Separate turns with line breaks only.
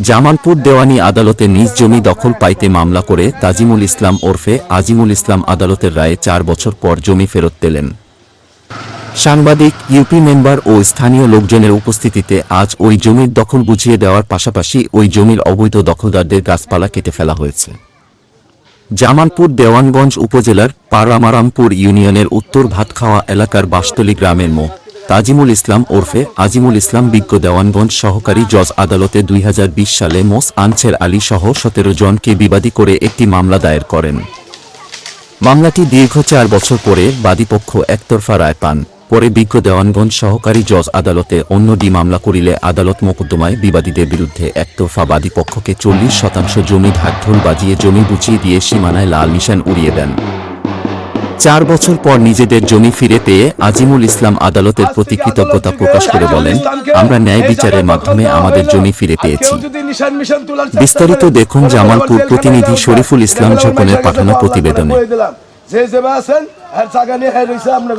জামালপুর দেওয়ানি আদালতে নিজ জমি দখল পাইতে মামলা করে তাজিমুল ইসলাম ওরফে আজিমুল ইসলাম আদালতের রায়ে 4 বছর পর জমি ফেরত পেলেন। সাংবাদিক, ইউপি মেম্বার ও স্থানীয় লোকজনের উপস্থিতিতে আজ ওই জমির দখল বুঝিয়ে দেওয়ার পাশাপাশি ওই জমির অবৈধ দখলদারদের গাছপালা কেটে ফেলা হয়েছে। জামালপুর দেওয়ানগঞ্জ উপজেলার পারামারামপুর ইউনিয়নের উত্তর ভাতখাওয়া এলাকার বাসতলী গ্রামের মো. তাজিমুল ইসলাম ওরফে আজিমুল ইসলাম বিজ্ঞ দেওয়ানগঞ্জ সহকারী জজ আদালতে 2020 সালে মোস আনছের আলী সহ 17 জনকে বিবাদী করে একটি মামলা দায়ের করেন। মামলাটি দীর্ঘ 4 বছর পরে বাদীপক্ষ একতরফা রায় পান। পরে বিজ্ঞ দেওয়ানগঞ্জ সহকারী জজ আদালতে অন্যটি মামলা করিলে আদালত মোকদ্দমায় বিবাদীদের বিরুদ্ধে একতরফা বাদীপক্ষকে 40% জমি ঢাকঢোল বাজিয়ে জমি বুঝিয়ে দিয়ে সীমানায় লাল নিশান উড়িয়ে দেন। 4 বছর পর নিজেদের জমি ফিরে পেয়ে আজিমুল ইসলাম আদালতের প্রতি কৃতজ্ঞতা প্রকাশ করে বলেন, আমরা ন্যায় বিচারের মাধ্যমে আমাদের জমি ফিরে পেয়েছি। বিস্তারিত দেখুন জামালপুর প্রতিনিধি শরীফুল ইসলাম ঝোকনের পাঠানো প্রতিবেদনে।
যে আছেন আর জায়গা নিয়ে রয়েছে আপনার